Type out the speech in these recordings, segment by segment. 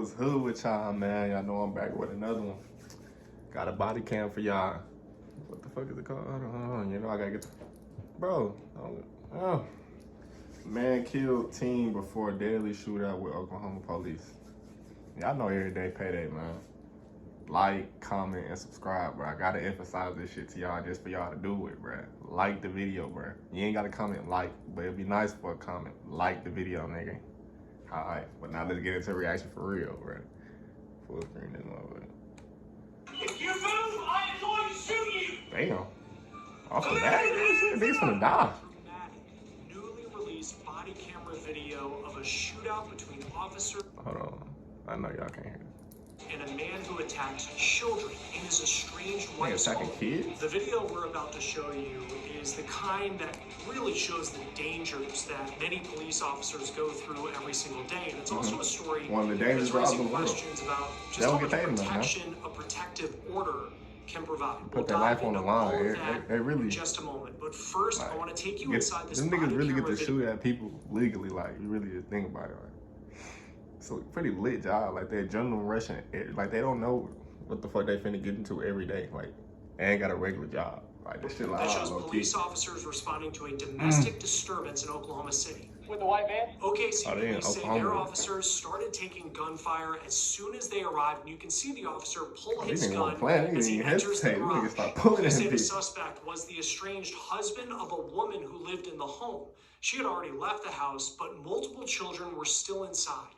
was hood with y'all, man. Y'all know I'm back with another one. Got a body cam for y'all. What the fuck is it called? Hold on. You know I gotta get the... Bro. Oh. Man killed teen before deadly shootout with Oklahoma police. Y'all know every day payday, man. Like, comment, and subscribe, bro. I gotta emphasize this shit to y'all just for y'all to do it, bro. Like the video, bro. You ain't gotta comment like, but it'd be nice for a comment. Like the video, nigga. Alright, but now let's get into reaction for real, bro. Full screen this motherfucker. If you move, I am going to shoot you! Damn. Off the bat, niggas finna die. Newly released body camera video of a shootout between officers. Hold on. I know y'all can't hear this. And a man who attacks children in his estranged wife's home. Kids? The video we're about to show you is the kind that really shows the dangers that many police officers go through every single day. And it's also a story one of the dangers that's raising questions about just how much protection a protective order can provide. Put that life on the line. They really in just a moment. But first, like, I want to take you inside this. Them niggas really get to shoot at people legally. Like, you really just think about it. Like, it's a pretty lit job. Like, they're adrenaline rushing. Like, they don't know what the fuck they finna get into every day. Like, they ain't got a regular job. Like, this shit like, that shows police officers responding to a domestic disturbance in Oklahoma City. With the white van? OKC police say their officers started taking gunfire as soon as they arrived, and you can see the officer pull his gun as he enters the garage. Police say the suspect was the estranged husband of a woman who lived in the home. She had already left the house, but multiple children were still inside.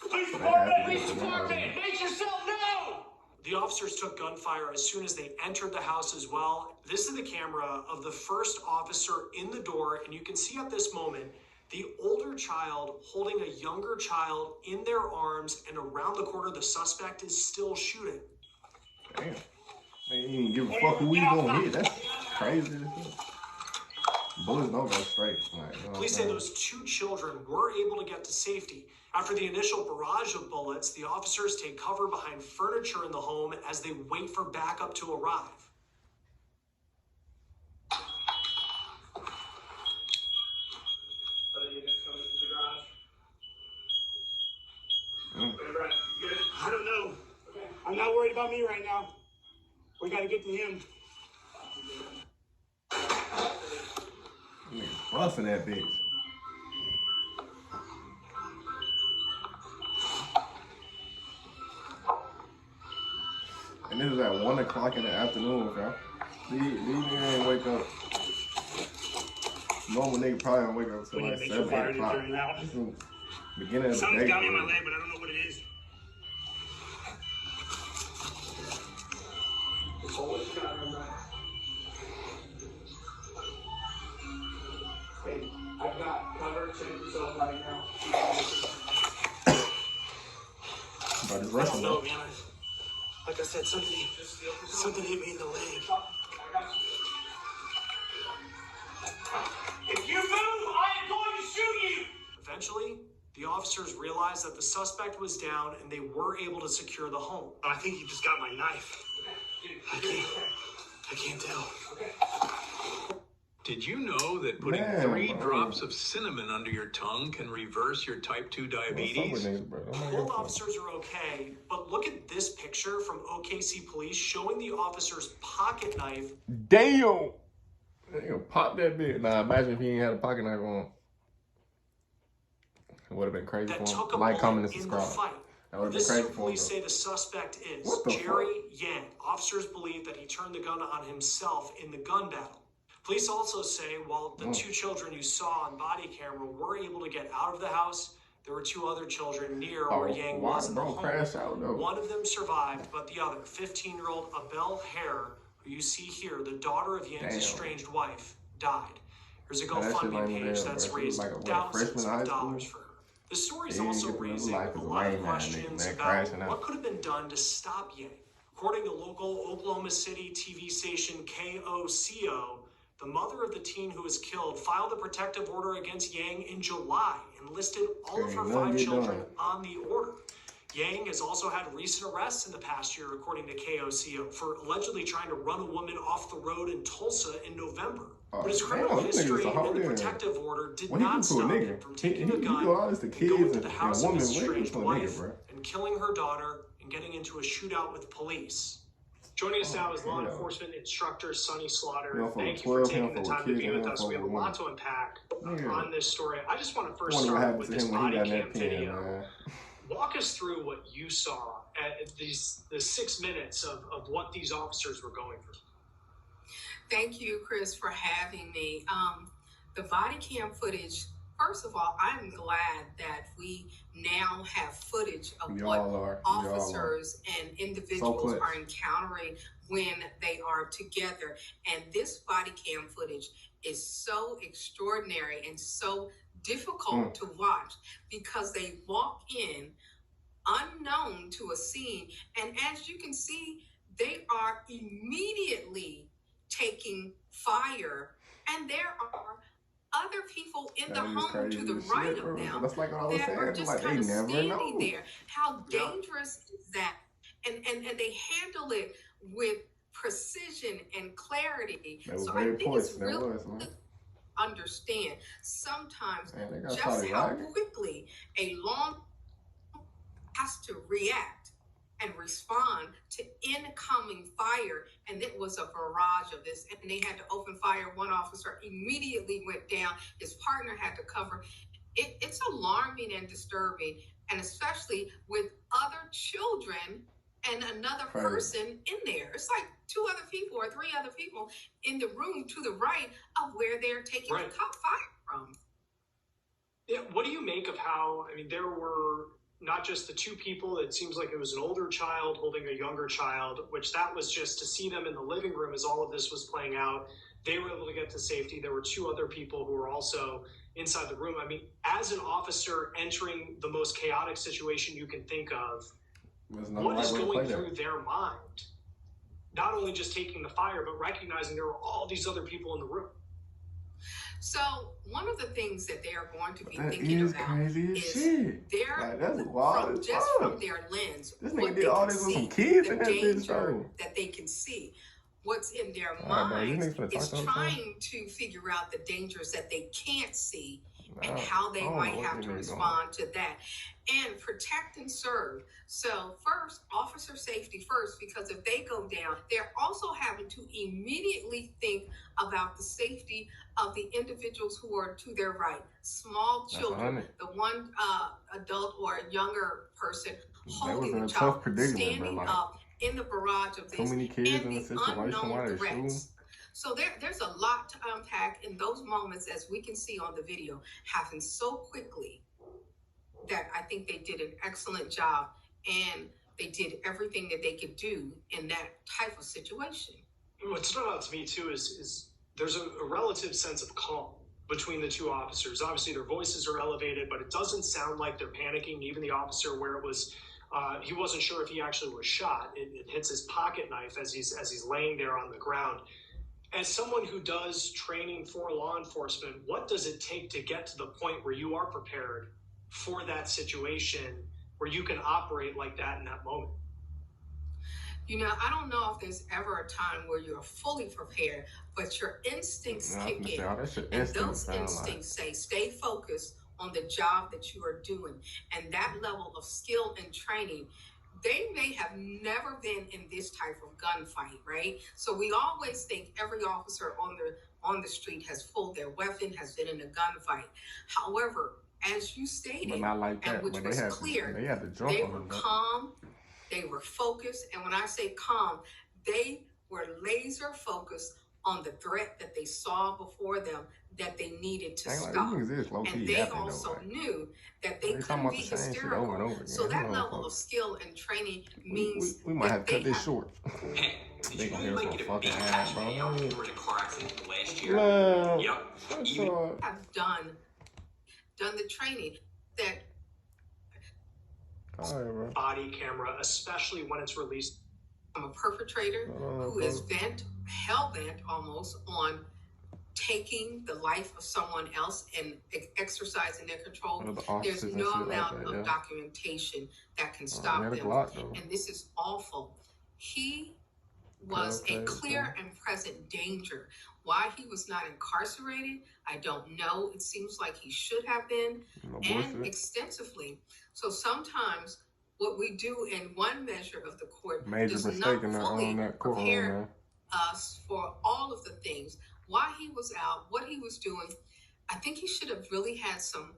Police department! Police department! Make yourself known! The officers took gunfire as soon as they entered the house as well. This is the camera of the first officer in the door, and you can see at this moment the older child holding a younger child in their arms, and around the corner the suspect is still shooting. Damn. They ain't even give a fuck who we gonna hit. That's crazy. Bullets don't go straight. Like, police say those two children were able to get to safety. After the initial barrage of bullets, the officers take cover behind furniture in the home as they wait for backup to arrive. I don't know. I'm not worried about me right now. We gotta get to him. Busting that bitch. And this is at 1 o'clock in the afternoon, bro. These niggas ain't wake up. Normal nigga probably don't wake up until like 7, 8 o'clock. Beginning of the day. Something's got me in my leg, but I don't know what it is. Hey, I've got cover. Check yourself right now. But it's rushing though. Like I said, something hit me in the leg. If you move, I am going to shoot you! Eventually, the officers realized that the suspect was down and they were able to secure the home. I think he just got my knife. I can't tell. Did you know that putting 3 drops of cinnamon under your tongue can reverse your type 2 diabetes? Both officers are okay, but look at this picture from OKC police showing the officer's pocket knife. Damn! They gonna pop that bitch. Nah, imagine if he ain't had a pocket knife on. It would have been crazy for him. Like, comment, and subscribe. This is who police say the suspect is. Jerry Yang. Officers believe that he turned the gun on himself in the gun battle. Police also say while the two children you saw on body camera were able to get out of the house, there were 2 other children near where Yang was in the home. One of them survived, but the other, 15-year-old Abel Hare, who you see here, the daughter of Yang's estranged wife, died. There's a GoFundMe page that's raised thousands of dollars for her. The story's also raising a lot of questions about what could have been done to stop Yang. According to local Oklahoma City TV station KOCO, the mother of the teen who was killed filed a protective order against Yang in July and listed all of her 5 children on the order. Yang has also had recent arrests in the past year, according to KOCO, for allegedly trying to run a woman off the road in Tulsa in November. But his criminal history and the protective order did not stop him from taking a gun and going to the house of his estranged wife and killing her daughter and getting into a shootout with police. Joining us now is law enforcement instructor Sonny Slaughter. Thank you for taking the time to be with us. We have a lot to unpack on this story. I just want to first start with this body cam video. Walk us through what you saw at the 6 minutes of what these officers were going through. Thank you, Chris, for having me. The body cam footage, first of all, I'm glad that we now have footage of what officers and individuals are encountering when they are together. And this body cam footage is so extraordinary and so difficult to watch because they walk in unknown to a scene, and as you can see, they are immediately taking fire, and there are other people in the home to the right of them that are just kind of standing there. How dangerous is that? And they handle it with precision and clarity. So I think it's really understand sometimes just how quickly a law has to react and respond to incoming fire. And it was a barrage of this, and they had to open fire. One officer immediately went down. His partner had to cover. It's alarming and disturbing, and especially with other children and another person in there. It's like 2 other people or 3 other people in the room to the right of where they're taking the fire from. Yeah, what do you make of how, I mean, there were not just the 2 people, it seems like it was an older child holding a younger child, which that was just to see them in the living room as all of this was playing out. They were able to get to safety. There were 2 other people who were also inside the room. I mean, as an officer entering the most chaotic situation you can think of, what is going through their mind? Not only just taking the fire, but recognizing there were all these other people in the room. So one of the things that they are going to be thinking about is from their lens, what they can see, the danger that they can see. What's in their minds is trying to figure out the dangers that they can't see and how they might have to respond to that. And protect and serve. So first, officer safety first, because if they go down, they're also having to immediately think about the safety of the individuals who are to their right. Small children, the one adult or a younger person holding the child, standing up in the barrage of this, and the unknown threats. So there's a lot to unpack in those moments, as we can see on the video, happen so quickly that I think they did an excellent job, and they did everything that they could do in that type of situation. What stood out to me too is there's a relative sense of calm between the 2 officers. Obviously their voices are elevated, but it doesn't sound like they're panicking. Even the officer where it was, he wasn't sure if he actually was shot. It hits his pocket knife as he's laying there on the ground. As someone who does training for law enforcement, what does it take to get to the point where you are prepared for that situation, where you can operate like that in that moment? You know, I don't know if there's ever a time where you're fully prepared, but your instincts kick in. And those instincts say, stay focused on the job that you are doing. And that level of skill and training, they may have never been in this type of gunfight, right? So we always think every officer on the street has pulled their weapon, has been in a gunfight. However, as you stated, and which was clear, they were calm, they were focused, and when I say calm, they were laser focused on the threat that they saw before them that they needed to stop. And they also knew that they couldn't be hysterical. So that level of skill and training means we might have to cut this short. Hey, did you know you might get a big cash payout if you were in a car accident last year? Yep. I've done the training that body camera, especially when it's released. I'm a perpetrator who is hell-bent almost on taking the life of someone else and exercising their control, there's and no shit amount like that, of documentation that can stop them. And this is awful. He was a clear and present danger. Why he was not incarcerated, I don't know. It seems like he should have been, and extensively. So sometimes what we do in one measure of the court does not fully prepare us for all of the things. Why he was out, what he was doing. I think he should have really had some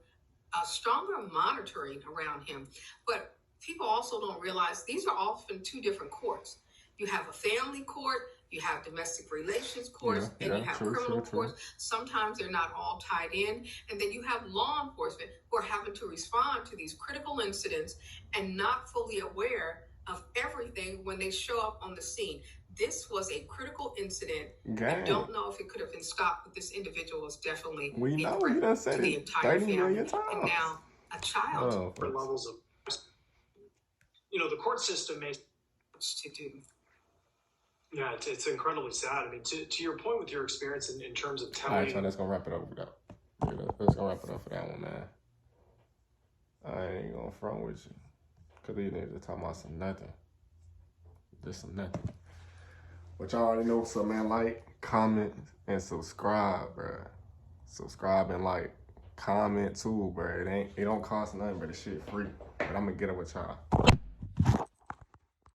stronger monitoring around him. But people also don't realize these are often two different courts. You have a family court, you have domestic relations courts, and you have criminal courts. Sometimes they're not all tied in. And then you have law enforcement who are having to respond to these critical incidents and not fully aware of everything when they show up on the scene. This was a critical incident. I don't know if it could have been stopped, but this individual was definitely a threat to the entire family. And now a child. For levels of, the court system may to do. Yeah, it's incredibly sad. I mean, to your point with your experience in terms of telling. All right, so that's gonna wrap it up for that. Let's go wrap it up for that one, man. I ain't gonna front with you, cause these niggas are talking about some nothing, just some nothing. But y'all already know, so man, like, comment, and subscribe, bro. Subscribe and like, comment too, bro. It don't cost nothing, but the shit free. But I'm gonna get it with y'all.